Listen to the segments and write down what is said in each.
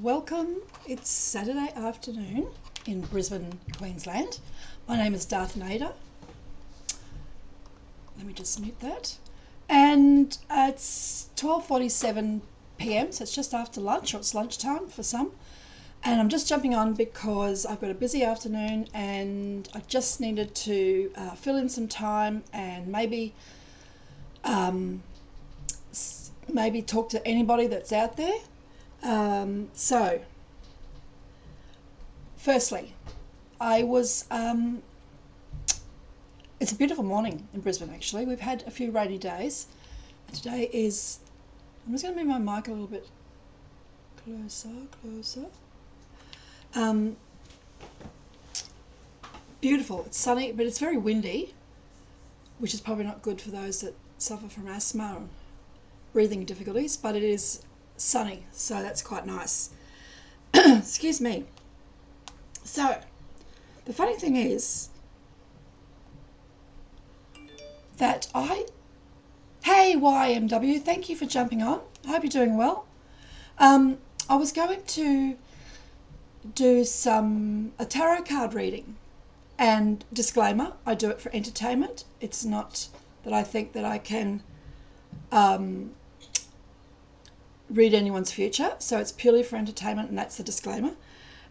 Welcome. It's Saturday afternoon in Brisbane, Queensland. My name is DarthNaida. Let me just mute that. And it's 12:47 p.m, so it's just after lunch, or it's lunchtime for some. And I'm just jumping on because I've got a busy afternoon and I just needed to fill in some time and maybe talk to anybody that's out there. So, firstly, I was, it's a beautiful morning in Brisbane actually. We've had a few rainy days. Today is, I'm just going to move my mic a little bit closer. Beautiful, it's sunny, but it's very windy, which is probably not good for those that suffer from asthma or breathing difficulties, but it is sunny, so that's quite nice. Excuse me. So, the funny thing is that hey YMW, thank you for jumping on. I hope you're doing well. I was going to do a tarot card reading, and disclaimer, I do it for entertainment. It's not that I think that I can read anyone's future, so it's purely for entertainment, and that's the disclaimer.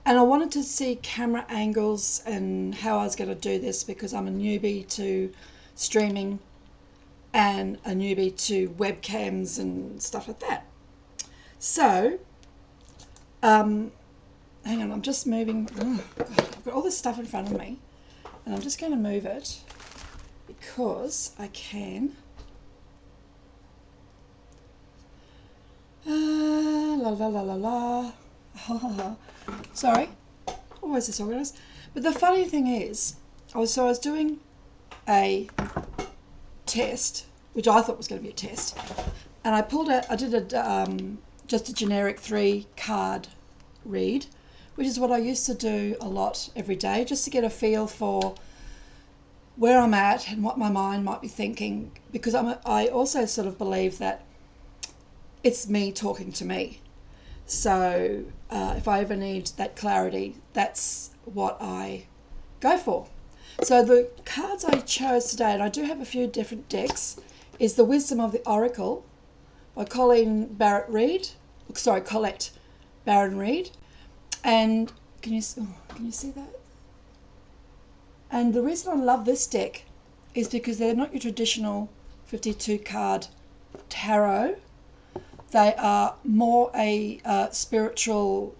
And I wanted to see camera angles and how I was going to do this because I'm a newbie to streaming and a newbie to webcams and stuff like that. So hang on, I'm just moving. Oh God, I've got all this stuff in front of me and I'm just going to move it because I can. Sorry, always disorganized. But the funny thing is, I was doing a test, which I thought was going to be a test, and I did just a generic 3-card read, which is what I used to do a lot every day, just to get a feel for where I'm at and what my mind might be thinking, because I also sort of believe that it's me talking to me. So if I ever need that clarity, that's what I go for. So the cards I chose today, and I do have a few different decks, is The Wisdom of the Oracle by Colette Baron Reid. And can you see that? And the reason I love this deck is because they're not your traditional 52-card tarot. They are more a spiritually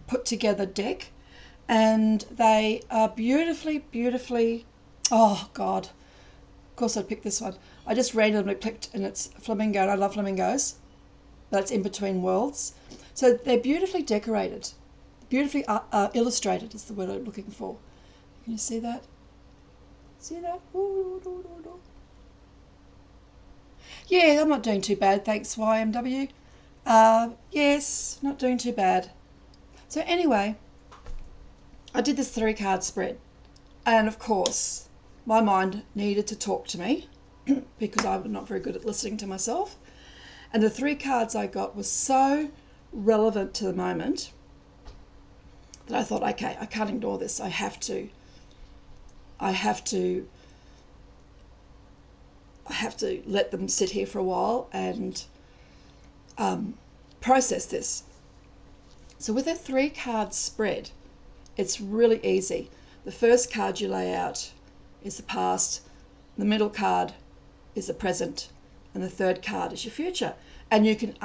put together deck, and they are beautifully, oh God, of course I'd pick this one. I just randomly clicked and it's flamingo, and I love flamingos. That's in between worlds. So they're beautifully decorated, beautifully illustrated is the word I'm looking for. Can you see that? See that? Yeah, I'm not doing too bad, thanks YMW. Yes, not doing too bad. So anyway, I did this 3-card spread, and of course my mind needed to talk to me because I'm not very good at listening to myself, and the 3 cards I got were so relevant to the moment that I thought, okay, I can't ignore this. I have to let them sit here for a while and process this. So with a 3-card spread, it's really easy. The first card you lay out is the past, the middle card is the present, and the third card is your future. And you can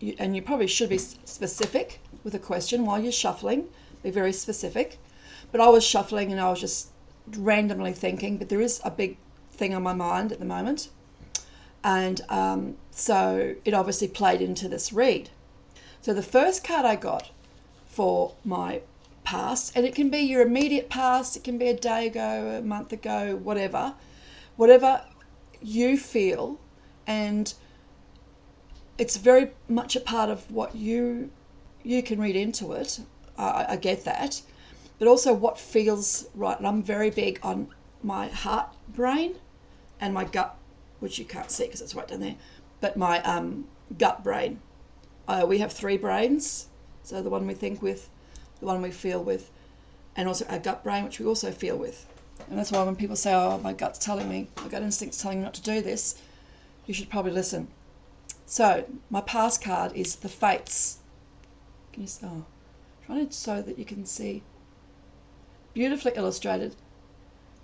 you probably should be specific with a question while you're shuffling. Be very specific. But I was shuffling and I was just randomly thinking, but there is a big thing on my mind at the moment, and so it obviously played into this read. So the first card I got for my past, and it can be your immediate past, it can be a day ago, a month ago, whatever you feel, and it's very much a part of what you can read into it. I get that, but also what feels right. And I'm very big on my heart brain and my gut, which you can't see because it's right down there, but my gut brain We have three brains, so the one we think with, the one we feel with, and also our gut brain, which we also feel with. And that's why when people say, oh, my gut's telling me, my gut instinct's telling me not to do this, you should probably listen. So my past card is the Fates. Can you see? Oh, trying to so that you can see. Beautifully illustrated.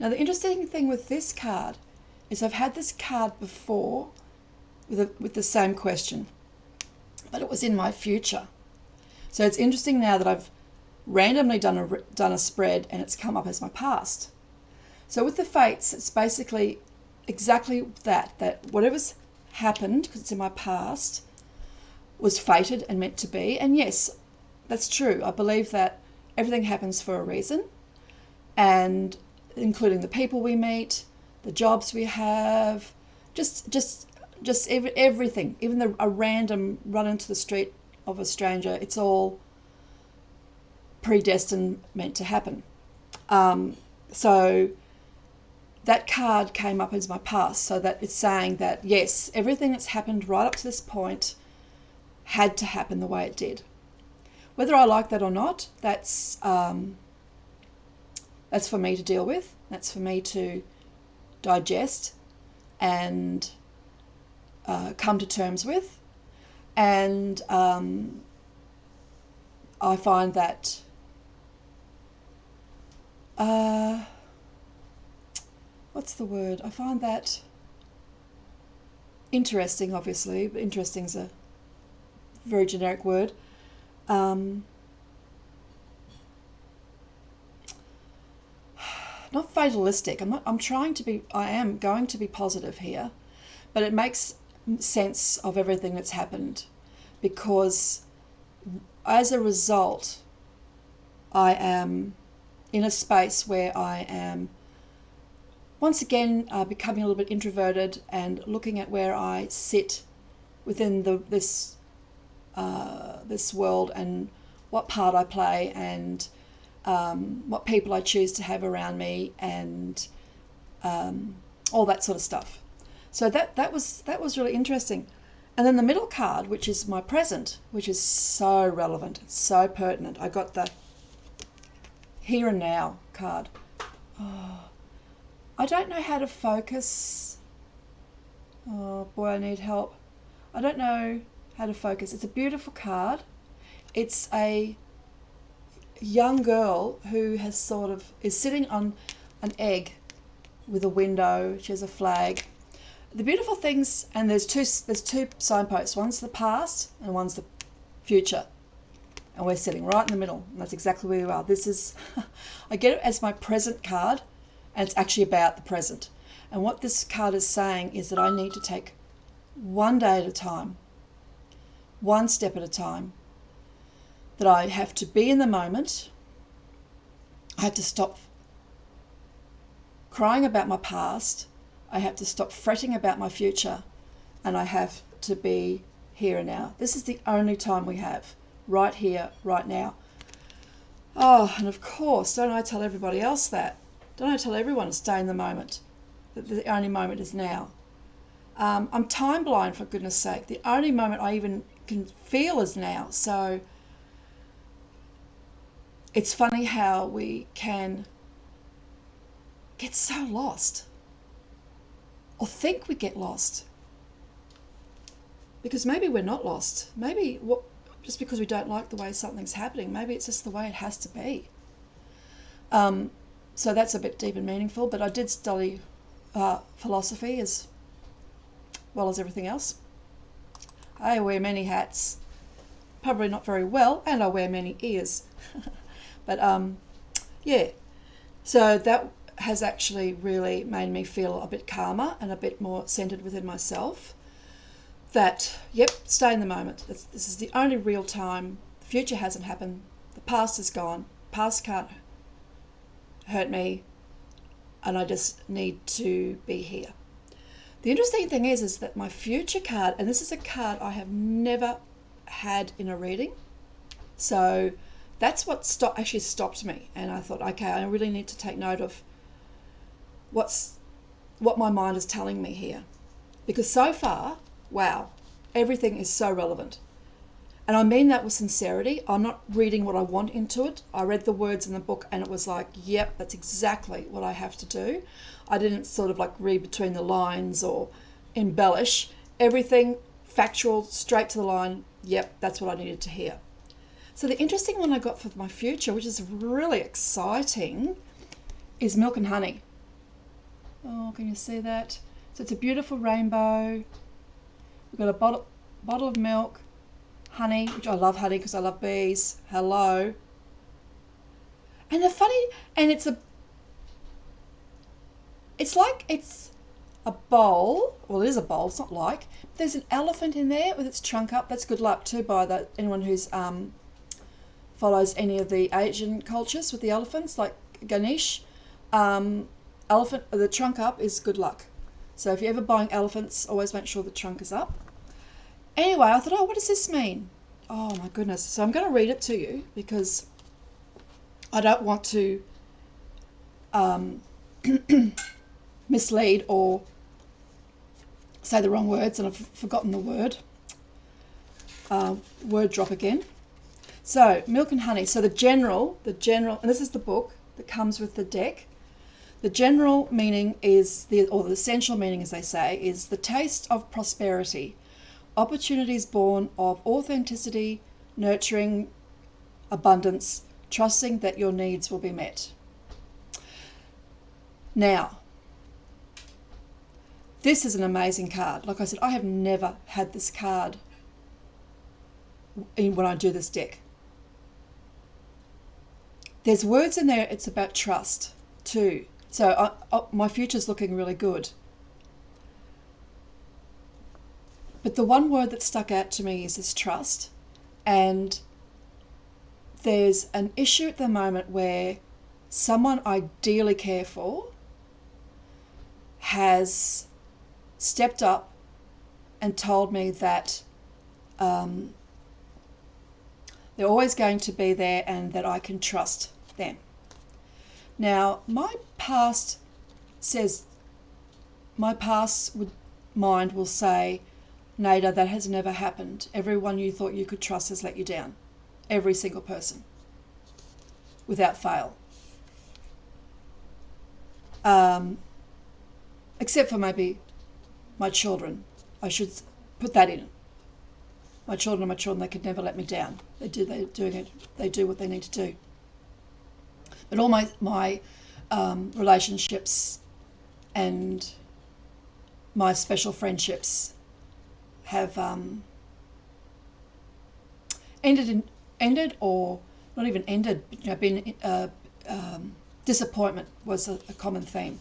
Now the interesting thing with this card is I've had this card before with the same question, but it was in my future. So it's interesting now that I've randomly done a spread and it's come up as my past. So with the Fates, it's basically exactly that whatever's happened, because it's in my past, was fated and meant to be. And yes, that's true. I believe that everything happens for a reason, and including the people we meet, the jobs we have, just everything, even a random run into the street of a stranger, it's all predestined, meant to happen. So that card came up as my past, so that it's saying that yes, everything that's happened right up to this point had to happen the way it did. Whether I like that or not, that's for me to deal with. That's for me to digest and come to terms with. And I find that what's the word? I find that interesting, obviously. Interesting is a very generic word. Not fatalistic. I am going to be positive here, but it makes sense of everything that's happened, because as a result, I am in a space where I am once again becoming a little bit introverted and looking at where I sit within this world and what part I play and what people I choose to have around me and all that sort of stuff. So that was really interesting. And then the middle card, which is my present, which is so relevant, so pertinent. I got the here and now card. Oh, I don't know how to focus. Oh boy, I need help. I don't know how to focus. It's a beautiful card. It's a young girl who has is sitting on an egg with a window. She has a flag. The beautiful things, and there's two signposts. One's the past and one's the future. And we're sitting right in the middle. And that's exactly where we are. This is, I get it as my present card, and it's actually about the present. And what this card is saying is that I need to take one day at a time, one step at a time, that I have to be in the moment. I have to stop crying about my past. I have to stop fretting about my future, and I have to be here and now. This is the only time we have, right here, right now. Oh, and of course, don't I tell everybody else that? Don't I tell everyone to stay in the moment, that the only moment is now? I'm time blind, for goodness sake. The only moment I even can feel is now. So it's funny how we can get so lost, or think we get lost, because maybe we're not lost. Maybe just because we don't like the way something's happening, maybe it's just the way it has to be. So that's a bit deep and meaningful, but I did study philosophy as well as everything else. I wear many hats, probably not very well, and I wear many ears. But yeah, so that has actually really made me feel a bit calmer and a bit more centered within myself. That, yep, stay in the moment. This is the only real time. The future hasn't happened. The past is gone. Past can't hurt me, and I just need to be here. The interesting thing is that my future card, and this is a card I have never had in a reading, so that's what actually stopped me. And I thought, okay, I really need to take note of what my mind is telling me here, because so far, wow, everything is so relevant. And I mean that with sincerity. I'm not reading what I want into it. I read the words in the book and it was like, yep, that's exactly what I have to do. I didn't sort of like read between the lines or embellish. Everything factual, straight to the line. Yep, that's what I needed to hear. So the interesting one I got for my future, which is really exciting, is milk and honey. Oh, can you see that? So it's a beautiful rainbow. We've got a bottle of milk, honey, which I love honey because I love bees. Hello. And the funny, and it's like it's a bowl. Well, it is a bowl. It's not like. There's an elephant in there with its trunk up. That's good luck too by anyone who's follows any of the Asian cultures with the elephants, like Ganesh. Elephant, the trunk up is good luck. So if you're ever buying elephants, always make sure the trunk is up. Anyway, I thought, oh, what does this mean? Oh my goodness. So I'm going to read it to you because I don't want to mislead or say the wrong words, and I've forgotten the word. Word drop again. So milk and honey. So the general, and this is the book that comes with the deck. The general meaning is, the essential meaning, as they say, is the taste of prosperity. Opportunities born of authenticity, nurturing abundance, trusting that your needs will be met. Now, this is an amazing card. Like I said, I have never had this card when I do this deck. There's words in there, it's about trust too. So my future's looking really good. But the one word that stuck out to me is this trust. And there's an issue at the moment where someone I dearly care for has stepped up and told me that they're always going to be there and that I can trust them. Now, my past mind will say, Naida, that has never happened. Everyone you thought you could trust has let you down. Every single person. Without fail. Except for maybe my children. I should put that in. My children are my children. They could never let me down. They do what they need to do. But all my relationships and my special friendships have ended or not even ended. Been disappointment was a common theme.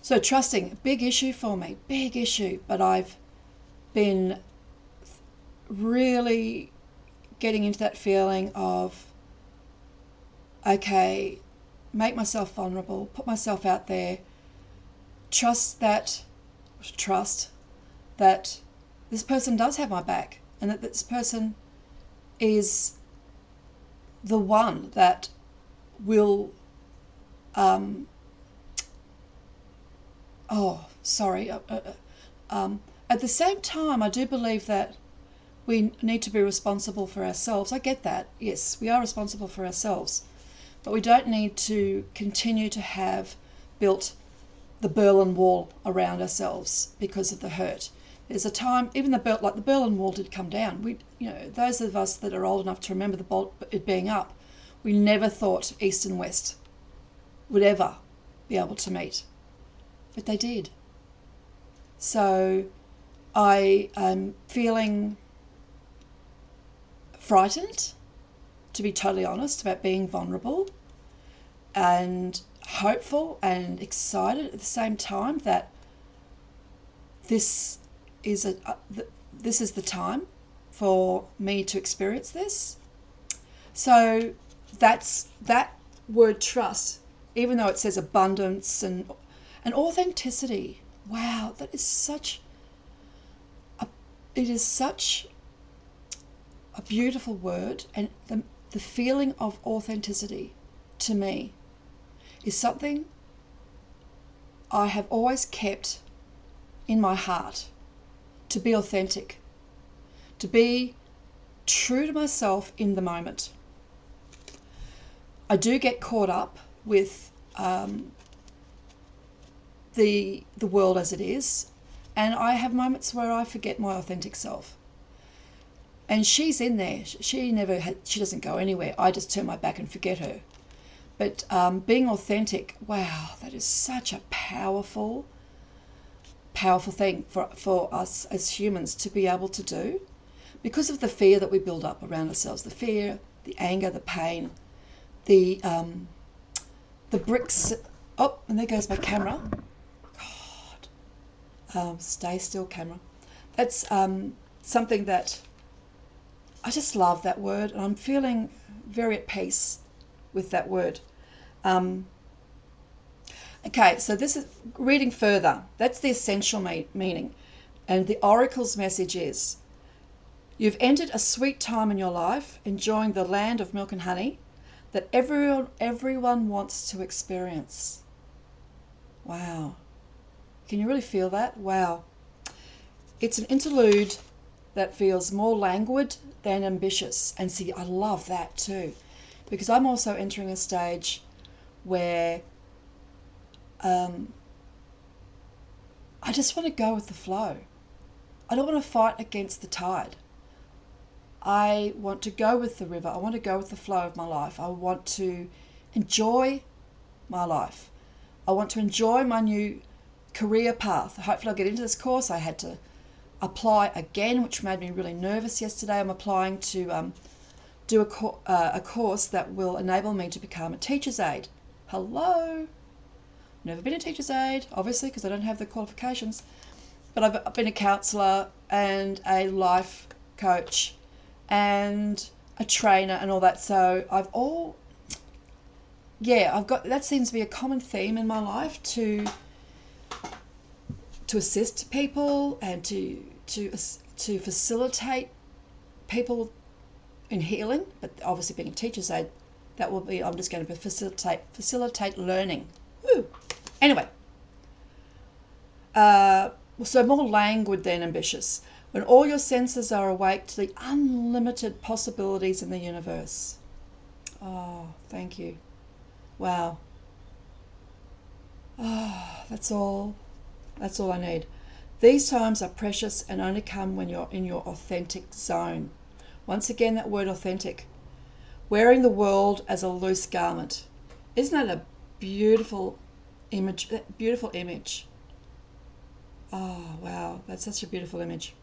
So trusting, big issue for me, big issue. But I've been really getting into that feeling of, okay, make myself vulnerable, put myself out there, trust that this person does have my back and that this person is the one that will at the same time, I do believe that we need to be responsible for ourselves. I get that. Yes, we are responsible for ourselves. But we don't need to continue to have built the Berlin Wall around ourselves because of the hurt. There's a time, even the Berlin Wall did come down. Those of us that are old enough to remember it being up, we never thought East and West would ever be able to meet. But they did. So I am feeling frightened, to be totally honest, about being vulnerable, and hopeful and excited at the same time that this is the time for me to experience this. So that's that word trust, even though it says abundance and authenticity. Wow, that is such a beautiful word, and the feeling of authenticity to me is something I have always kept in my heart, to be authentic, to be true to myself in the moment. I do get caught up with the world as it is, and I have moments where I forget my authentic self. And she's in there. She doesn't go anywhere. I just turn my back and forget her. But being authentic, wow, that is such a powerful thing for us as humans to be able to do, because of the fear that we build up around ourselves, the fear, the anger, the pain, the bricks. Oh, and there goes my camera. God, stay still, camera. That's something that I just love, that word, and I'm feeling very at peace with that word. Okay, so this is reading further. That's the essential meaning. And the oracle's message is, you've entered a sweet time in your life, enjoying the land of milk and honey that everyone wants to experience. Wow. Can you really feel that? Wow. It's an interlude that feels more languid than ambitious. And see, I love that too, because I'm also entering a stage where I just want to go with the flow. I don't want to fight against the tide. I want to go with the river. I want to go with the flow of my life. I want to enjoy my life. I want to enjoy my new career path. Hopefully I'll get into this course. I had to apply again, which made me really nervous yesterday. I'm applying to do a course that will enable me to become a teacher's aide. Hello. Never been a teacher's aide, obviously, because I don't have the qualifications. But I've been a counsellor and a life coach and a trainer and all that. So I've got, that seems to be a common theme in my life, to assist people and to facilitate people in healing. But obviously, being a teacher's aide, that will be, I'm just going to facilitate learning. Woo. Anyway, so more languid than ambitious. When all your senses are awake to the unlimited possibilities in the universe. Oh, thank you. Wow. Oh, that's all I need. These times are precious and only come when you're in your authentic zone. Once again, that word authentic. Wearing the world as a loose garment. Isn't that a beautiful image? Beautiful image. Oh, wow. That's such a beautiful image.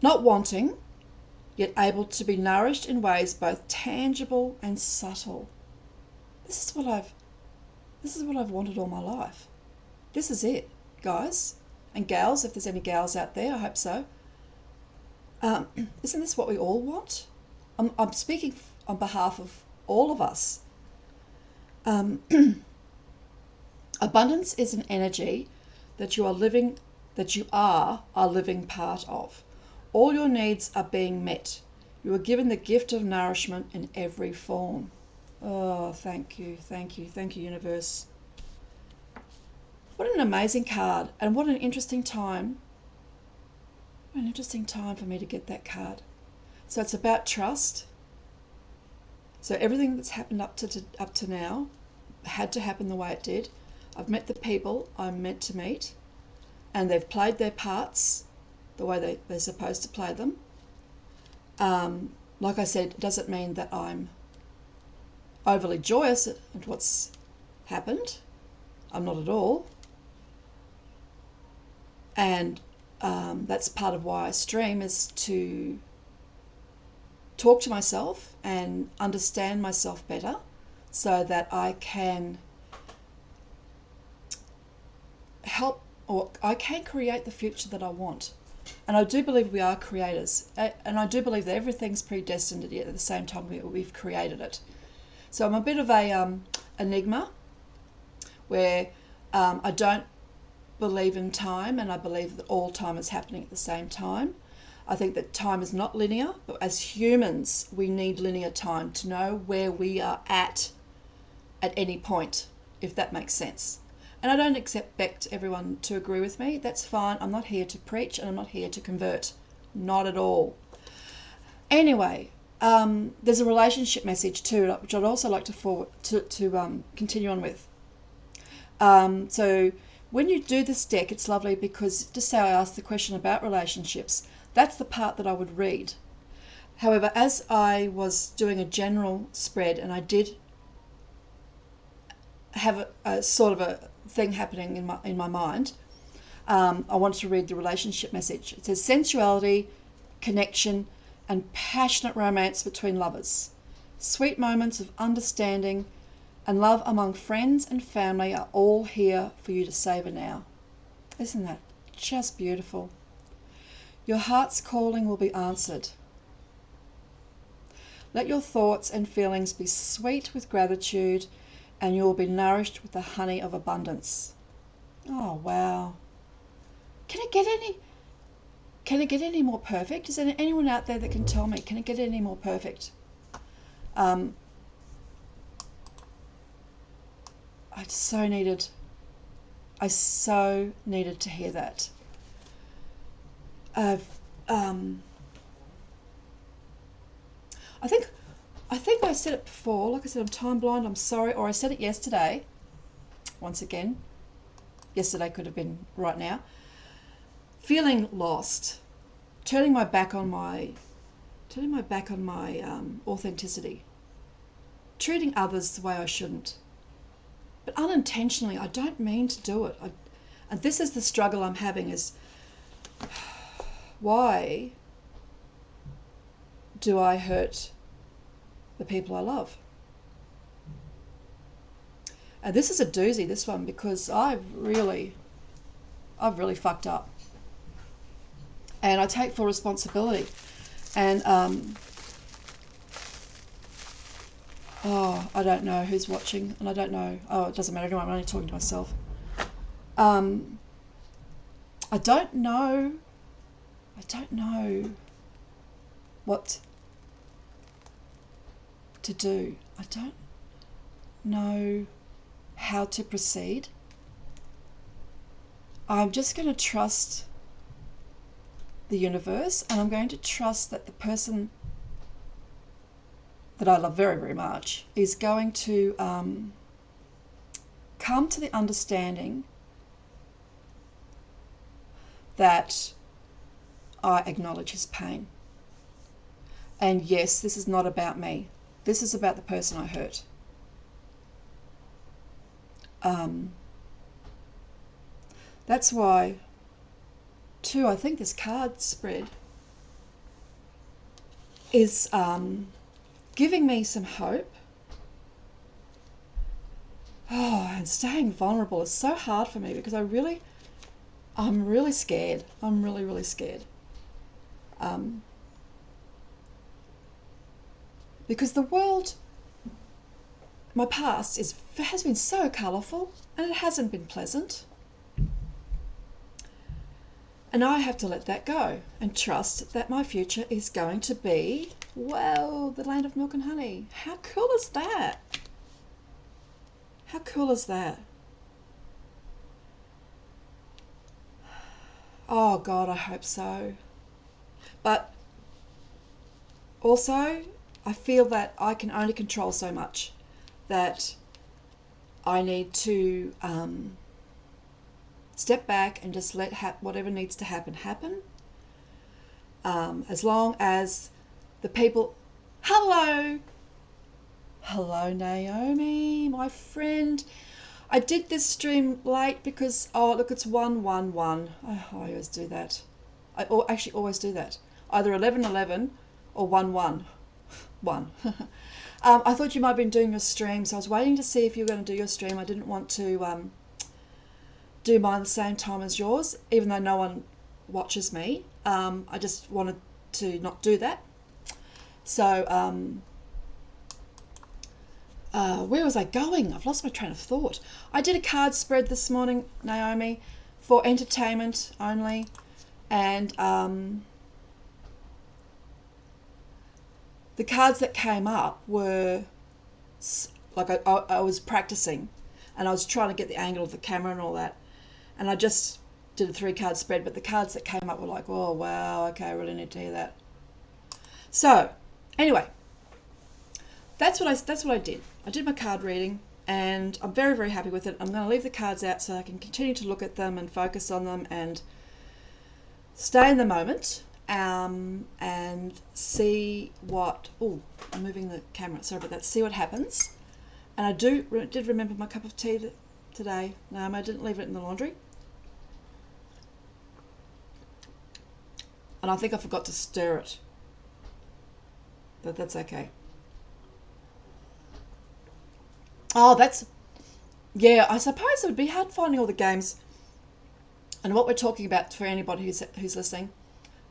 Not wanting, yet able to be nourished in ways both tangible and subtle. This is what I've wanted all my life. This is it, guys and gals. If there's any gals out there, I hope so. Isn't this what we all want? I'm speaking on behalf of all of us. Abundance is an energy that you are a living part of. All your needs are being met. You are given the gift of nourishment in every form. Oh, thank you, universe. What an amazing card, and what an interesting time. What an interesting time for me to get that card. So it's about trust. So everything that's happened up to now had to happen the way it did. I've met the people I'm meant to meet, and they've played their parts the way they're supposed to play them. Like I said, it doesn't mean that I'm overly joyous at what's happened. I'm not at all. And that's part of why I stream, is to talk to myself and understand myself better, so that I can help, or I can create the future that I want. And I do believe we are creators, and I do believe that everything's predestined, yet at the same time we've created it. So I'm a bit of a enigma, where I don't believe in time, and I believe that all time is happening at the same time. I think that time is not linear, but as humans we need linear time to know where we are at any point, if that makes sense. And I don't expect everyone to agree with me. That's fine. I'm not here to preach, and I'm not here to convert. Not at all. Anyway, there's a relationship message too, which I'd also like to forward to continue on with. So when you do this deck, it's lovely because, just say I asked the question about relationships, that's the part that I would read. However, as I was doing a general spread, and I did have a sort of a thing happening in my mind, I wanted to read the relationship message. It says sensuality, connection, and passionate romance between lovers. Sweet moments of understanding and love among friends and family are all here for you to savour now. Isn't that just beautiful? Your heart's calling will be answered. Let your thoughts and feelings be sweet with gratitude, and you will be nourished with the honey of abundance. Oh, wow. Can it get any more perfect? Is there anyone out there that can tell me, can it get any more perfect? I so needed to hear that. I think I said it before. Like I said, I'm time blind, I'm sorry. Or I said it yesterday. Once again, yesterday could have been right now. Feeling lost, turning my back on my authenticity, treating others the way I shouldn't, but unintentionally. I don't mean to do it. And this is the struggle I'm having: is why do I hurt the people I love? And this is a doozy, this one, because I've really fucked up. And I take full responsibility. And, I don't know who's watching, and I don't know. Oh, it doesn't matter anyway, I'm only talking to myself. I don't know what to do. I don't know how to proceed. I'm just going to trust the universe, and I'm going to trust that the person that I love very, very much is going to come to the understanding that I acknowledge his pain. And yes, this is not about me. This is about the person I hurt. That's why, too, I think this card spread is giving me some hope. Oh, and staying vulnerable is so hard for me because I'm really scared. I'm really, really scared. Because the world, my past has been so colourful, and it hasn't been pleasant. And I have to let that go and trust that my future is going to be, well, the land of milk and honey. How cool is that? How cool is that? Oh God, I hope so. But also, I feel that I can only control so much, that I need to step back and just let whatever needs to happen. As long as the people... Hello Naomi, my friend. I did this stream late because, oh look, it's 111. Oh, I always do that. I actually always do that. Either 1111 or 111. I thought you might have been doing your stream, so I was waiting to see if you were going to do your stream. I didn't want to do mine the same time as yours, even though no one watches me. I just wanted to not do that. So, where was I going? I've lost my train of thought. I did a card spread this morning, Naomi, for entertainment only, and the cards that came up were like I was practicing, and I was trying to get the angle of the camera and all that, and I just did a 3-card spread, but the cards that came up were like, oh wow, okay, I really need to hear that. So, anyway, that's what I did. I did my card reading, and I'm very, very happy with it. I'm going to leave the cards out so I can continue to look at them and focus on them and stay in the moment, and see what... Oh, I'm moving the camera. Sorry about that. See what happens. And I did remember my cup of tea today. No, I didn't leave it in the laundry. And I think I forgot to stir it. But that's okay. Oh, that's... Yeah, I suppose it would be hard finding all the games and what we're talking about for anybody who's listening.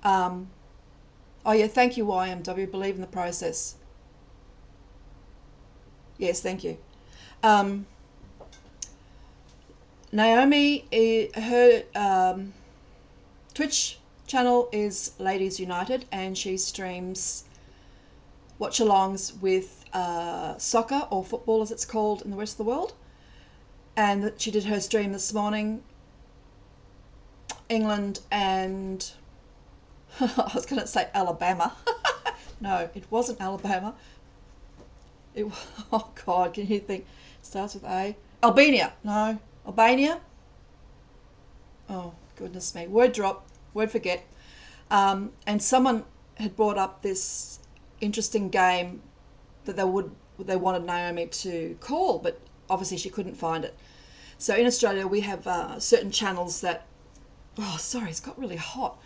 Oh, yeah, thank you, YMW. Believe in the process. Yes, thank you. Naomi, her Twitch channel is Ladies United, and she streams watch-alongs with soccer, or football as it's called in the rest of the world. And she did her stream this morning, England and... I was going to say Alabama. No, it wasn't Alabama. Oh, God, can you think? It starts with A. Albania. No, Albania. Oh, goodness me. Word drop. Word forget. And someone had brought up this interesting game that they wanted Naomi to call, but obviously she couldn't find it. So in Australia we have certain channels that... Oh, sorry, it's got really hot.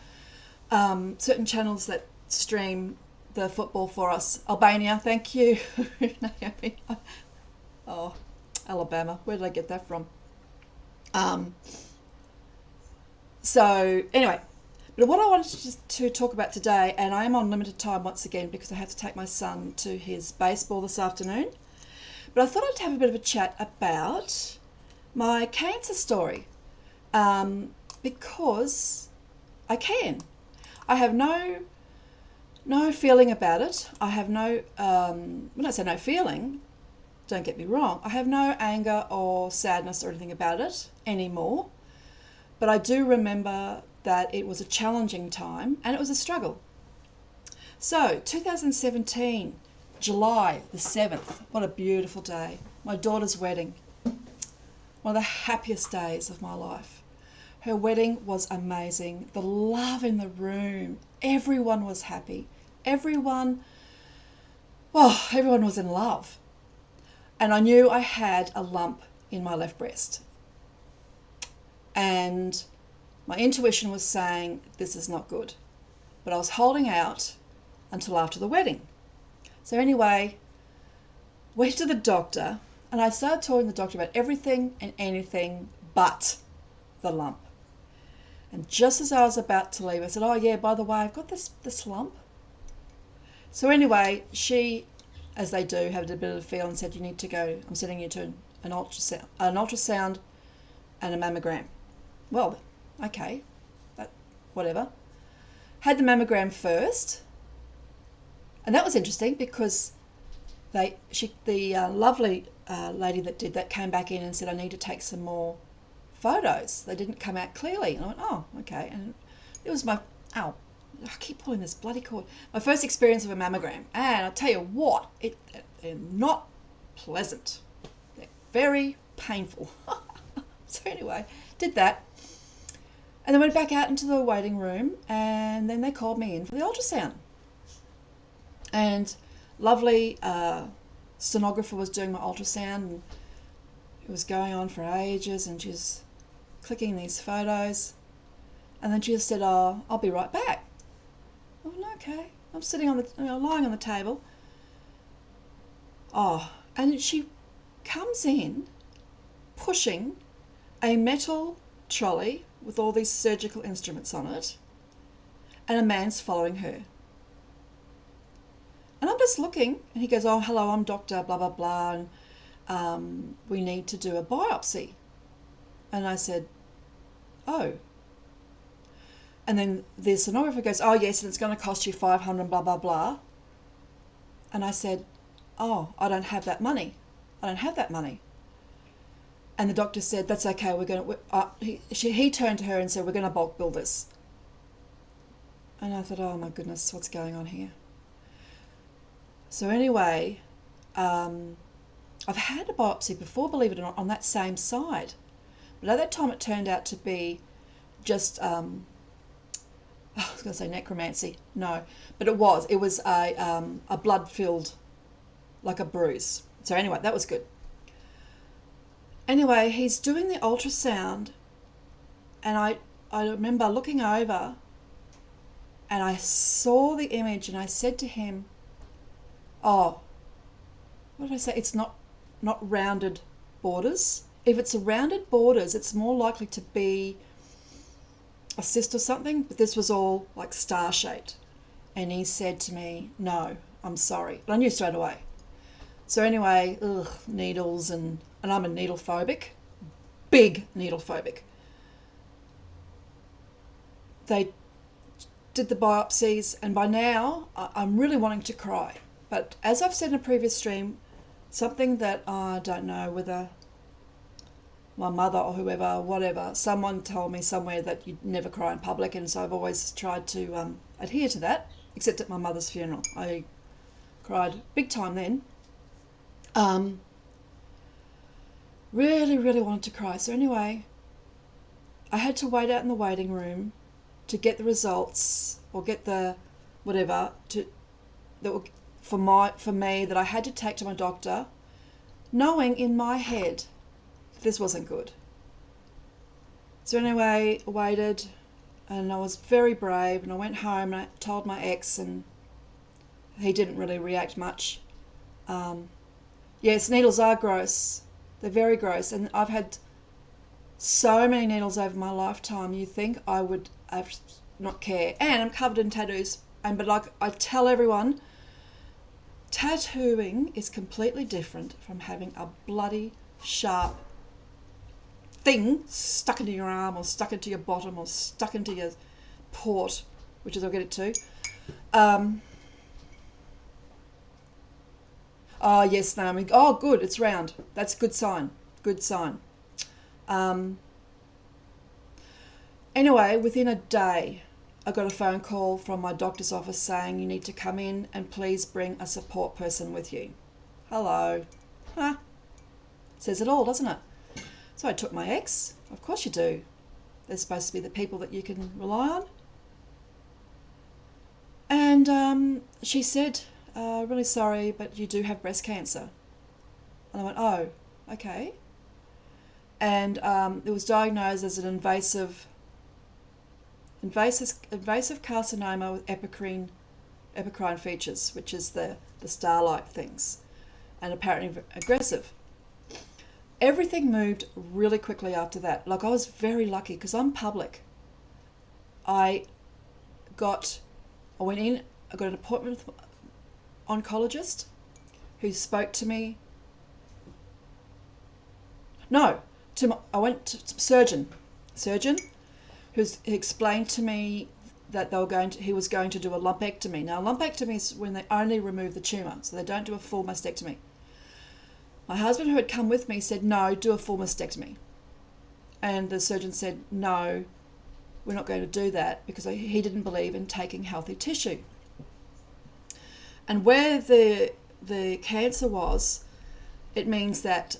Certain channels that stream the football for us. Albania, thank you. Naomi. Oh, Alabama. Where did I get that from? So anyway, but what I wanted to talk about today, and I am on limited time once again because I have to take my son to his baseball this afternoon, but I thought I'd have a bit of a chat about my cancer story, because I can. I have no feeling about it. I have no, when I say no feeling, don't get me wrong, I have no anger or sadness or anything about it anymore. But I do remember that it was a challenging time and it was a struggle. So, 2017, July the 7th, what a beautiful day. My daughter's wedding. One of the happiest days of my life. Her wedding was amazing. The love in the room. Everyone was happy. Everyone was in love. And I knew I had a lump in my left breast. And my intuition was saying, this is not good. But I was holding out until after the wedding. So anyway, went to the doctor, and I started talking to the doctor about everything and anything but the lump. And just as I was about to leave, I said, oh yeah, by the way, I've got this lump. So anyway, she, as they do, had a bit of a feel and said, you need to go, I'm sending you to an ultrasound and a mammogram. Well, okay, whatever. Had the mammogram first, and that was interesting because the lovely lady that did that came back in and said, I need to take some more photos. They didn't come out clearly. And I went, oh, okay. And it was I keep pulling this bloody cord. My first experience of a mammogram. And I'll tell you what, they're not pleasant. They're very painful. So anyway, did that. And then went back out into the waiting room, and then they called me in for the ultrasound. And lovely sonographer was doing my ultrasound, and it was going on for ages, and she was clicking these photos. And then she just said, oh, I'll be right back. Oh, okay. I'm sitting on lying on the table. Oh, and she comes in pushing a metal trolley with all these surgical instruments on it, and a man's following her. And I'm just looking, and he goes, oh, hello, I'm Dr. blah, blah, blah, and we need to do a biopsy. And I said, oh. And then the sonographer goes, oh, yes, and it's going to cost you $500, blah, blah, blah. And I said, oh, I don't have that money. I don't have that money. And the doctor said, that's okay, we're going to... He turned to her and said, we're going to bulk bill this. And I thought, oh my goodness, what's going on here? So anyway, I've had a biopsy before, believe it or not, on that same side. But at that time it turned out to be just, I was going to say necromancy. No, but it was a blood-filled, like a bruise. So anyway, that was good. Anyway, he's doing the ultrasound, and I remember looking over and I saw the image, and I said to him, oh, what did I say? It's not rounded borders. If it's a rounded borders, it's more likely to be a cyst or something, but this was all like star-shaped. And he said to me, no, I'm sorry. But I knew straight away. So anyway, needles, and I'm a needle phobic, big needle phobic. They did the biopsies, and by now I'm really wanting to cry. But as I've said in a previous stream, something that I don't know whether my mother or whoever, whatever, someone told me somewhere that you'd never cry in public, and so I've always tried to adhere to that, except at my mother's funeral. I cried big time then. Really, really wanted to cry. So anyway, I had to wait out in the waiting room to get the results, or get the whatever for me that I had to take to my doctor, knowing in my head this wasn't good. So anyway, I waited, and I was very brave, and I went home and I told my ex, and he didn't really react much. Yes, needles are gross. They're very gross, and I've had so many needles over my lifetime. You think I would not care. And I'm covered in tattoos, but like I tell everyone, tattooing is completely different from having a bloody sharp thing stuck into your arm, or stuck into your bottom, or stuck into your port, which is I'll get it to. Oh yes, Naomi. Oh good, it's round. That's a good sign. Good sign. Anyway, within a day, I got a phone call from my doctor's office saying you need to come in and please bring a support person with you. Hello. Huh. Says it all, doesn't it? So I took my ex. Of course you do. They're supposed to be the people that you can rely on. And she said, really sorry, but you do have breast cancer. And I went, oh, okay. And it was diagnosed as an invasive carcinoma with epicrine features, which is the star-like things, and apparently aggressive. Everything moved really quickly after that. Like, I was very lucky because I'm public. I went in, I got an appointment with an oncologist who spoke to me. No, I went to surgeon who explained to me that he was going to do a lumpectomy. Now, lumpectomy is when they only remove the tumour, so they don't do a full mastectomy. My husband, who had come with me, said, no, do a full mastectomy. And the surgeon said, no, we're not going to do that, because he didn't believe in taking healthy tissue. And where the cancer was, it means that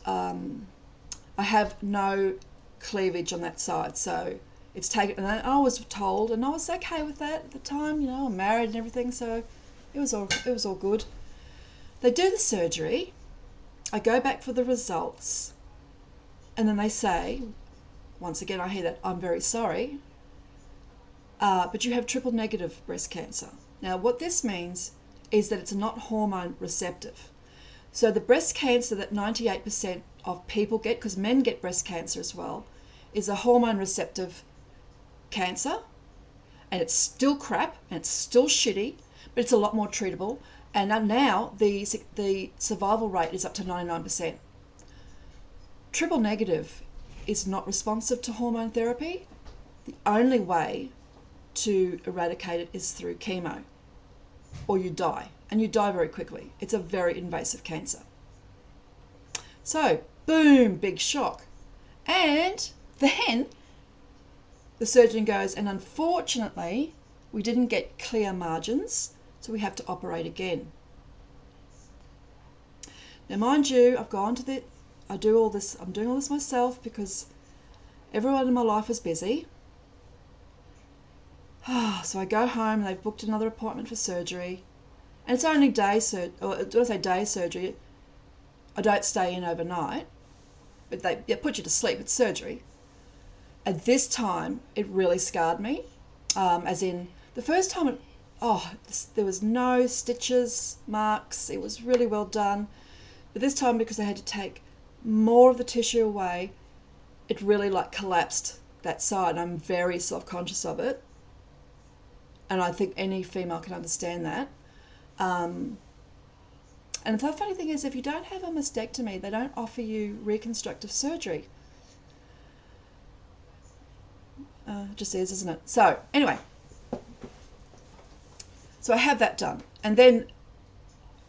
I have no cleavage on that side. So it's taken, and I was told, and I was okay with that at the time, you know, I'm married and everything, so it was all good. They do the surgery, I go back for the results, and then they say, once again I hear that, I'm very sorry, but you have triple negative breast cancer. Now what this means is that it's not hormone receptive. So the breast cancer that 98% of people get, because men get breast cancer as well, is a hormone receptive cancer, and it's still crap and it's still shitty, but it's a lot more treatable, and now the survival rate is up to 99%. Triple negative is not responsive to hormone therapy. The only way to eradicate it is through chemo, or you die, and you die very quickly. It's a very invasive cancer. So boom, big shock. And then the surgeon goes, and unfortunately we didn't get clear margins, so we have to operate again. Now, mind you, I do all this, I'm doing all this myself because everyone in my life is busy. So I go home and they've booked another appointment for surgery. And it's only day surgery, or when I say day surgery, I don't stay in overnight, but they put you to sleep. It's surgery. At this time, it really scarred me. As in, the first time, there was no stitches, marks. It was really well done. But this time, because I had to take more of the tissue away, it really like collapsed that side. I'm very self-conscious of it. And I think any female can understand that. And the funny thing is, if you don't have a mastectomy, they don't offer you reconstructive surgery. It just is, isn't it? So anyway, so I have that done. And then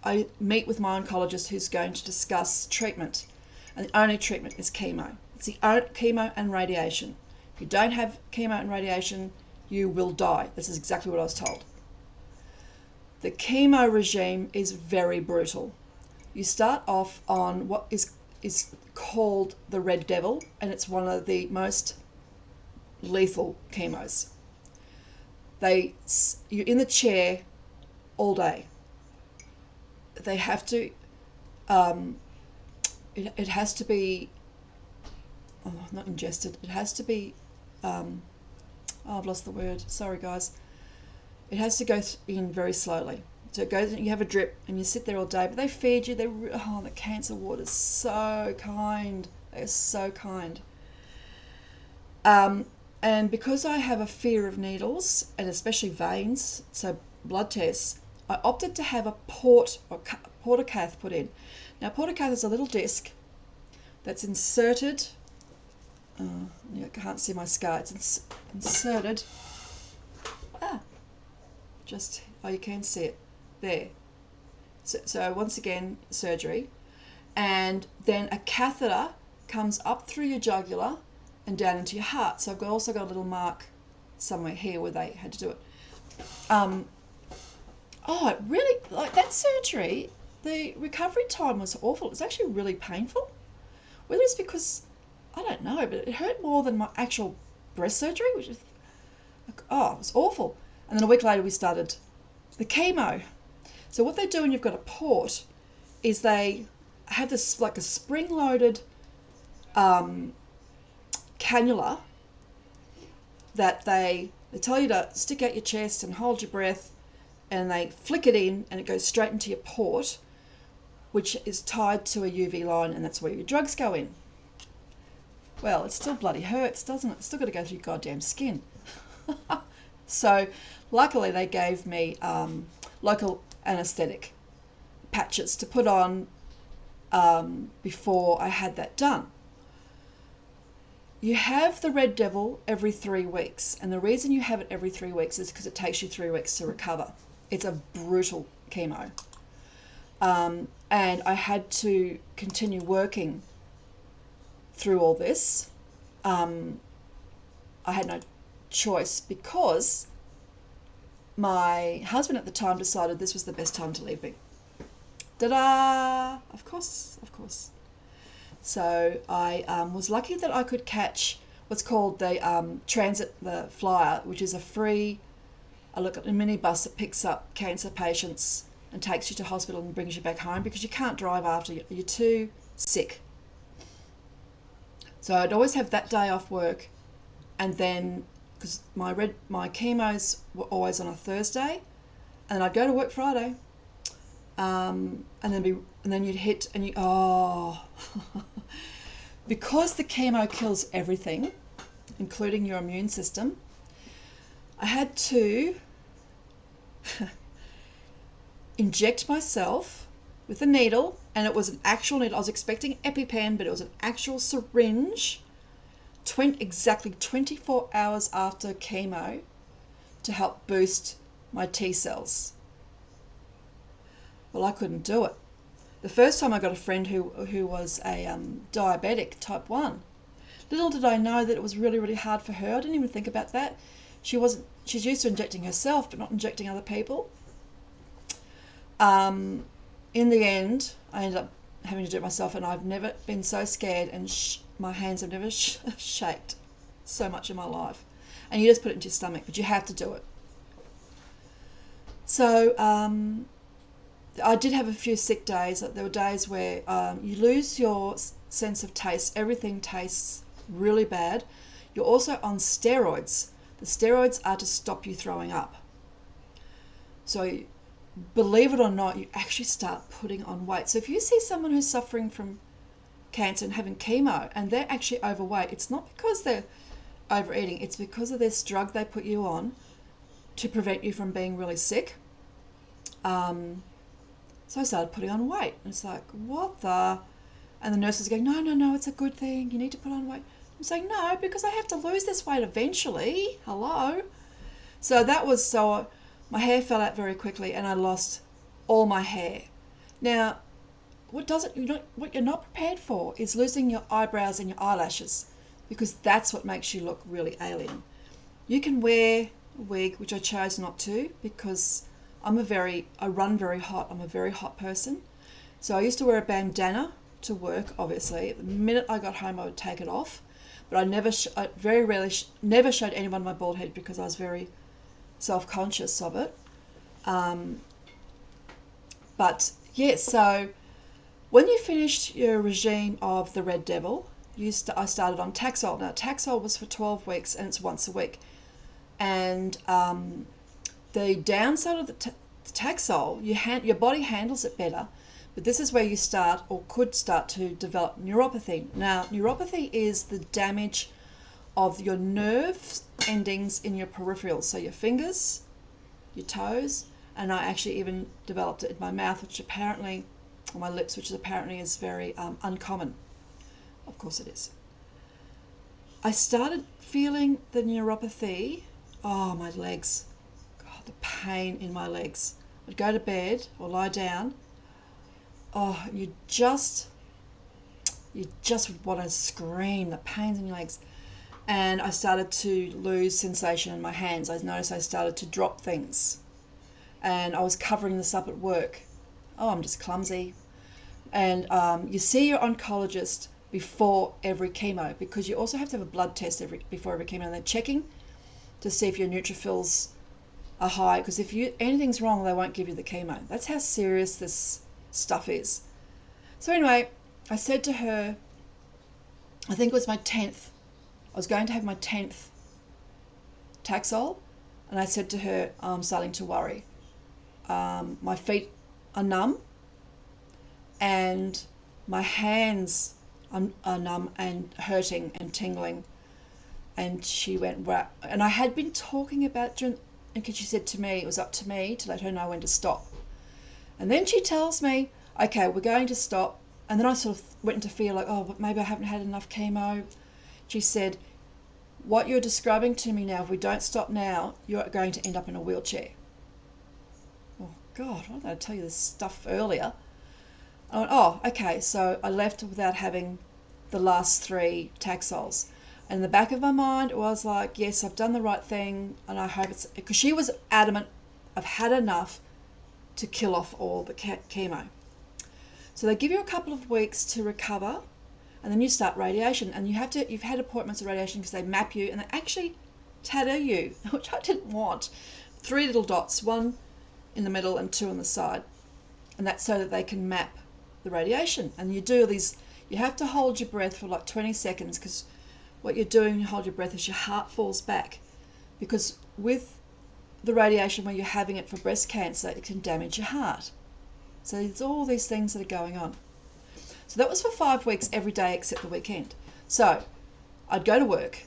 I meet with my oncologist who's going to discuss treatment. And the only treatment is chemo. It's the chemo and radiation. If you don't have chemo and radiation, you will die. This is exactly what I was told. The chemo regime is very brutal. You start off on what is called the Red Devil, and it's one of the most lethal chemos. You're in the chair all day. They have to, it has to be, not ingested, it has to be, I've lost the word, sorry guys. It has to go in very slowly. So it goes, you have a drip and you sit there all day, but they feed you, the cancer ward is so kind. They're so kind. And because I have a fear of needles, and especially veins, so blood tests, I opted to have a portacath put in. Now, portacath is a little disc that's inserted. You can't see my scar. It's inserted. You can see it there. So once again, surgery, and then a catheter comes up through your jugular and down into your heart. So I've also got a little mark somewhere here where they had to do it. It really, like that surgery, the recovery time was awful. It was actually really painful. Whether it's because, I don't know, but it hurt more than my actual breast surgery, which is, it was awful. And then a week later we started the chemo. So what they do when you've got a port is they have this like a spring-loaded cannula that they tell you to stick out your chest and hold your breath, and they flick it in and it goes straight into your port, which is tied to a UV line, and that's where your drugs go in. Well, it still bloody hurts, doesn't it? It's still got to go through your goddamn skin. So luckily they gave me local anaesthetic patches to put on before I had that done. You have the Red Devil every 3 weeks, and the reason you have it every 3 weeks is because it takes you 3 weeks to recover. It's a brutal chemo. And I had to continue working through all this. I had no choice because my husband at the time decided this was the best time to leave me. Ta-da! Of course. So I was lucky that I could catch what's called the Transit, the Flyer, which is a minibus that picks up cancer patients and takes you to hospital and brings you back home, because you can't drive after you're too sick. So I'd always have that day off work, and then because my chemos were always on a Thursday, and I'd go to work Friday, and then you'd hit and because the chemo kills everything, including your immune system, I had to inject myself with a needle, and it was an actual needle. I was expecting EpiPen, but it was an actual syringe, exactly 24 hours after chemo, to help boost my T cells. Well, I couldn't do it. The first time I got a friend who was a diabetic type 1. Little did I know that it was really, really hard for her. I didn't even think about that. She's used to injecting herself, but not injecting other people. In the end, I ended up having to do it myself, and I've never been so scared, and my hands have never shaked so much in my life. And you just put it into your stomach, but you have to do it. So I did have a few sick days. There were days where you lose your sense of taste. Everything tastes really bad. You're also on steroids. The steroids are to stop you throwing up. So believe it or not, you actually start putting on weight. So if you see someone who's suffering from cancer and having chemo and they're actually overweight, it's not because they're overeating, it's because of this drug they put you on to prevent you from being really sick. So I started putting on weight, and it's like, what the? And the nurses are going, no, it's a good thing, you need to put on weight. I'm saying, no, because I have to lose this weight eventually. Hello. So my hair fell out very quickly, and I lost all my hair. Now, what you're not prepared for is losing your eyebrows and your eyelashes, because that's what makes you look really alien. You can wear a wig, which I chose not to, because I run very hot. I'm a very hot person. So I used to wear a bandana to work, obviously. The minute I got home, I would take it off. But I very rarely never showed anyone my bald head, because I was very self-conscious of it. But yes, so when you finished your regime of the Red Devil, I started on Taxol. Now, Taxol was for 12 weeks, and it's once a week. And the downside of the Taxol, your body handles it better, but this is where you start, or could start, to develop neuropathy. Now, neuropathy is the damage of your nerve endings in your peripherals, so your fingers, your toes, and I actually even developed it in my mouth, or my lips, which apparently is very uncommon. Of course it is. I started feeling the neuropathy. Oh, my legs. God, the pain in my legs. I'd go to bed or lie down. Oh, you just would want to scream, the pains in your legs. And I started to lose sensation in my hands. I noticed I started to drop things. And I was covering this up at work. Oh, I'm just clumsy. And you see your oncologist before every chemo, because you also have to have a blood test before every chemo, and they're checking to see if your neutrophils are high, because if anything's wrong, they won't give you the chemo. That's how serious this stuff is. So anyway, I said to her, I think it was my 10th, I was going to have my 10th Taxol, and I said to her, I'm starting to worry. My feet are numb, and my hands are numb and hurting and tingling. And she went, wow. And I had been talking about it, because she said to me, it was up to me to let her know when to stop. And then she tells me, okay, we're going to stop. And then I sort of went into fear, like, oh, but maybe I haven't had enough chemo. She said, what you're describing to me now, if we don't stop now, you're going to end up in a wheelchair. Oh, God, why did I tell you this stuff earlier? I went, oh, okay. So I left without having the last 3 Taxols. And in the back of my mind, it was like, yes, I've done the right thing, and I hope it's... Because she was adamant, I've had enough to kill off all the chemo. So they give you a couple of weeks to recover, and then you start radiation. And you've had appointments of radiation because they map you, and they actually tattoo you, which I didn't want. 3 little dots, 1 in the middle and 2 on the side. And that's so that they can map the radiation. And you do these... You have to hold your breath for like 20 seconds, because what you're doing when you hold your breath is your heart falls back, because with the radiation, when you're having it for breast cancer, it can damage your heart. So there's all these things that are going on. So that was for 5 weeks, every day except the weekend. So I'd go to work,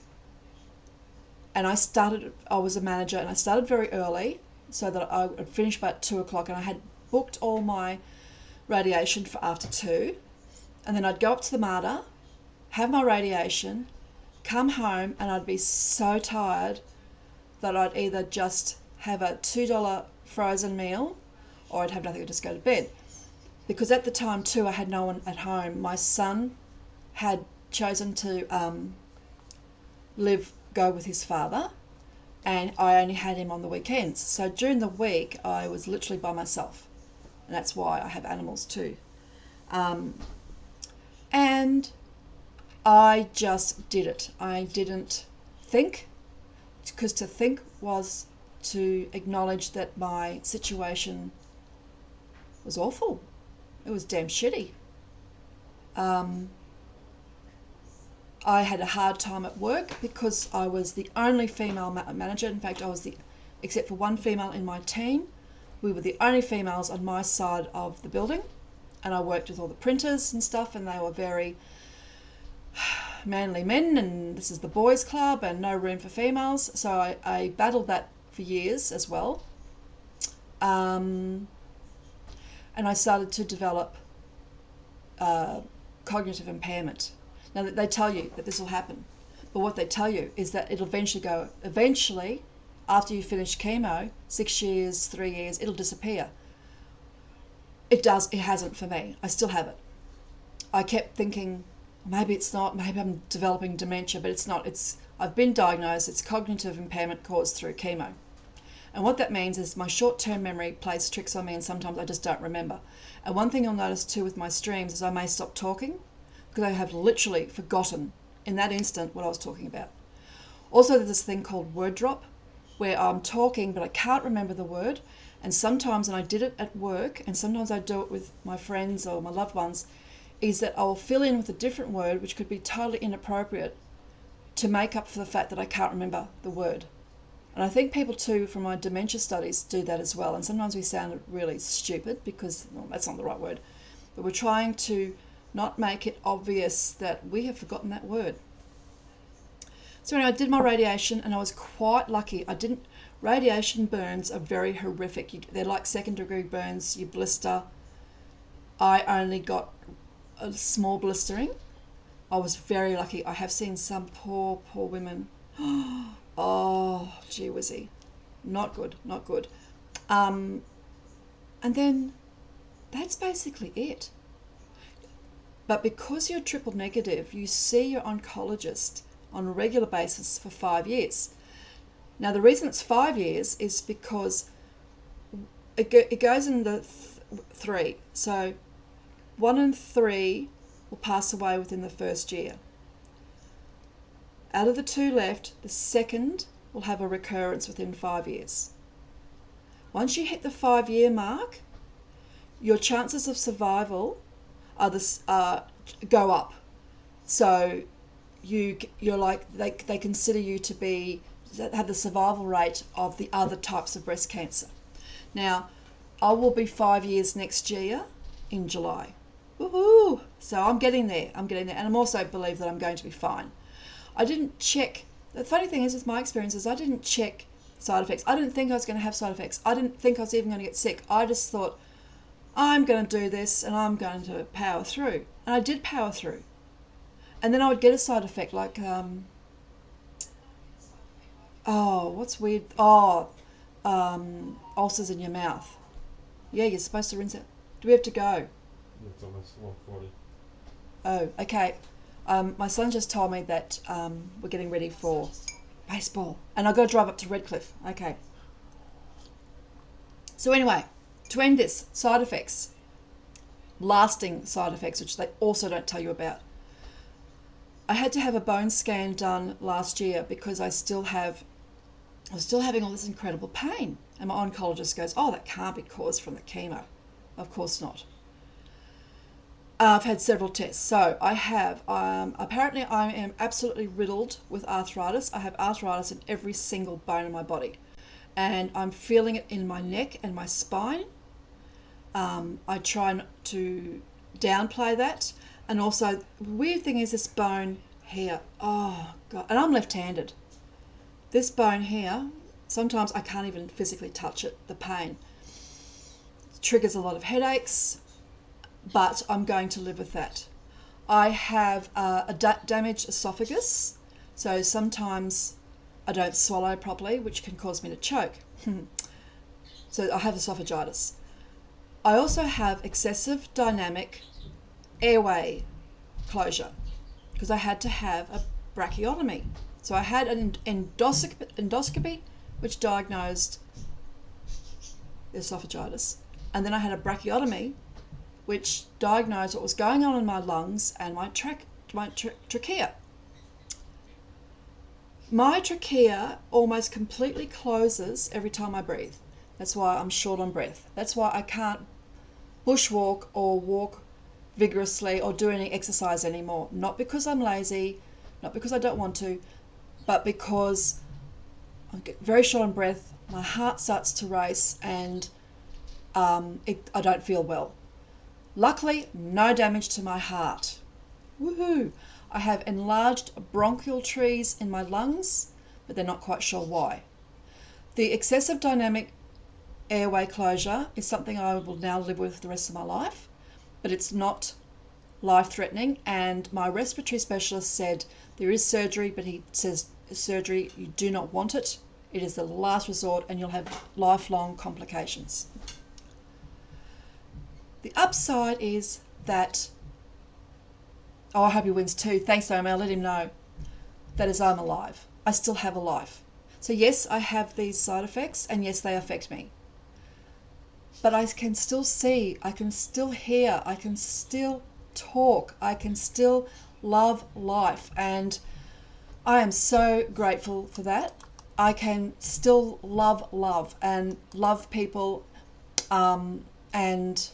and I was a manager, and I started very early so that I would finish by 2 o'clock, and I had booked all my radiation for after 2. And then I'd go up to the MARTA, have my radiation, come home, and I'd be so tired that I'd either just have a $2 frozen meal, or I'd have nothing, I'd just go to bed. Because at the time too, I had no one at home. My son had chosen to go with his father, and I only had him on the weekends. So during the week, I was literally by myself, and that's why I have animals too. And I just did it. I didn't think, because to think was to acknowledge that my situation was awful. It was damn shitty. I had a hard time at work because I was the only female manager. In fact, I was except for one female in my team, we were the only females on my side of the building. And I worked with all the printers and stuff, and they were very manly men, and this is the boys' club and no room for females. So I battled that for years as well. And I started to develop cognitive impairment. Now, they tell you that this will happen, but what they tell you is that it'll eventually, after you finish chemo, 6 years, 3 years, it'll disappear. It hasn't for me. I still have it. I kept thinking, maybe it's not, maybe I'm developing dementia, but it's not. I've been diagnosed, it's cognitive impairment caused through chemo. And what that means is my short-term memory plays tricks on me, and sometimes I just don't remember. And one thing you'll notice too with my streams is I may stop talking because I have literally forgotten in that instant what I was talking about. Also, there's this thing called word drop, where I'm talking but I can't remember the word. And sometimes, and I did it at work, and sometimes I do it with my friends or my loved ones, is that I'll fill in with a different word which could be totally inappropriate to make up for the fact that I can't remember the word. And I think people too, from my dementia studies, do that as well. And sometimes we sound really stupid because, well, that's not the right word, but we're trying to not make it obvious that we have forgotten that word. So anyway, I did my radiation, and I was quite lucky. Radiation burns are very horrific. They're like second-degree burns. You blister. I only got a small blistering. I was very lucky. I have seen some poor women. Oh, gee whizzy. Not good. And then that's basically it. But because you're triple negative, you see your oncologist on a regular basis for 5 years. Now, the reason it's 5 years is because it goes in the three. So 1 in 3 will pass away within the first year. Out of the 2 left, the second will have a recurrence within 5 years. Once you hit the 5-year mark, your chances of survival go up. So you're like they consider you to have the survival rate of the other types of breast cancer. Now, I will be 5 years next year in July. Woohoo! So I'm getting there, and I'm also believe that I'm going to be fine. I didn't check. The funny thing is, with my experiences, I didn't check side effects. I didn't think I was going to have side effects. I didn't think I was even going to get sick. I just thought, I'm going to do this and I'm going to power through. And I did power through. And then I would get a side effect like, what's weird? Ulcers in your mouth. Yeah, you're supposed to rinse it. Do we have to go? It's almost 1:40. Oh, okay. My son just told me that we're getting ready for baseball. And I've got to drive up to Redcliffe. Okay. So anyway, to end this, side effects. Lasting side effects, which they also don't tell you about. I had to have a bone scan done last year because I was still having all this incredible pain. And my oncologist goes, oh, that can't be caused from the chemo. Of course not. I've had several tests. So I have, apparently I am absolutely riddled with arthritis. I have arthritis in every single bone in my body. And I'm feeling it in my neck and my spine. I try not to downplay that. And also, the weird thing is this bone here. Oh, God. And I'm left-handed. This bone here, sometimes I can't even physically touch it, the pain. It triggers a lot of headaches, but I'm going to live with that. I have a damaged esophagus, so sometimes I don't swallow properly, which can cause me to choke. So I have esophagitis. I also have excessive dynamic airway closure because I had to have a brachiotomy. So I had an endoscopy which diagnosed esophagitis, and then I had a brachiotomy which diagnosed what was going on in my lungs and my trachea. My trachea almost completely closes every time I breathe. That's why I'm short on breath. That's why I can't bushwalk or walk vigorously or do any exercise anymore. Not because I'm lazy, not because I don't want to, but because I get very short on breath, my heart starts to race, and I don't feel well. Luckily, no damage to my heart. Woohoo! I have enlarged bronchial trees in my lungs, but they're not quite sure why. The excessive dynamic airway closure is something I will now live with the rest of my life, but it's not life-threatening, and my respiratory specialist said there is surgery, but he says surgery, you do not want it. It is the last resort and you'll have lifelong complications. The upside is that, oh, I hope he wins too. Thanks, Naomi. I'll let him know. That is, I'm alive. I still have a life. So yes, I have these side effects, and yes, they affect me. But I can still see, I can still hear, I can still talk, I can still love life, and I am so grateful for that. I can still love and love people, and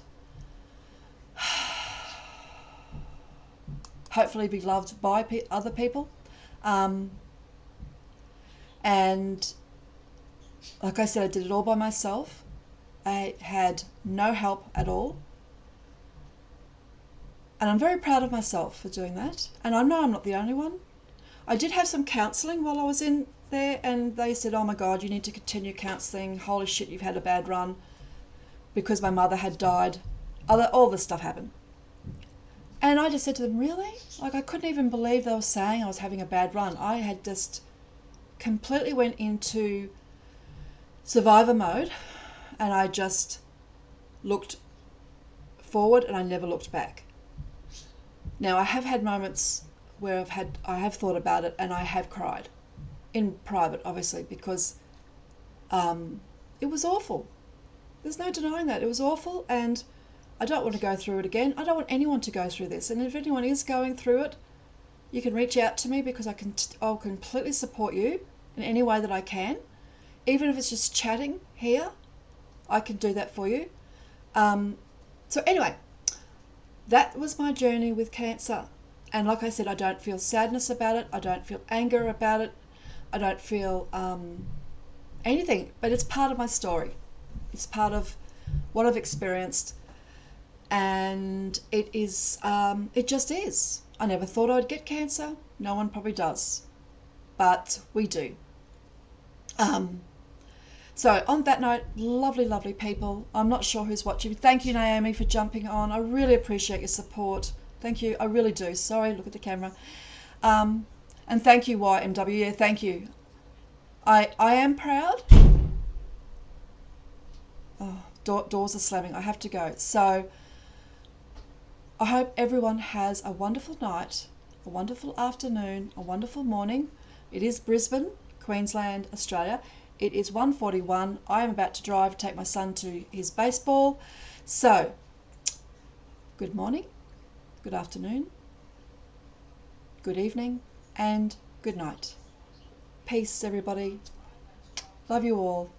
hopefully be loved by other people. And like I said, I did it all by myself. I had no help at all. And I'm very proud of myself for doing that. And I know I'm not the only one. I did have some counselling while I was in there, and they said, oh my God, you need to continue counselling. Holy shit, you've had a bad run. Because my mother had died. All this stuff happened. And I just said to them, really? Like, I couldn't even believe they were saying I was having a bad run. I had just completely went into survivor mode, and I just looked forward and I never looked back. Now, I have had moments where I have thought about it, and I have cried in private, obviously, because it was awful. There's no denying that. It was awful, and I don't want to go through it again. I don't want anyone to go through this. And if anyone is going through it, you can reach out to me, because I'll completely support you in any way that I can. Even if it's just chatting here, I can do that for you. So anyway, that was my journey with cancer. And like I said, I don't feel sadness about it. I don't feel anger about it. I don't feel anything. But it's part of my story. It's part of what I've experienced. And it is, it just is. I never thought I'd get cancer. No one probably does. But we do. So on that note, lovely, lovely people. I'm not sure who's watching. Thank you, Naomi, for jumping on. I really appreciate your support. Thank you. I really do. Sorry, look at the camera. And thank you, YMW. Yeah, thank you. I am proud. Oh, doors are slamming. I have to go. So I hope everyone has a wonderful night, a wonderful afternoon, a wonderful morning. It is Brisbane, Queensland, Australia. It is 1:41. I am about to drive to take my son to his baseball. So, good morning, good afternoon, good evening, and good night. Peace, everybody. Love you all.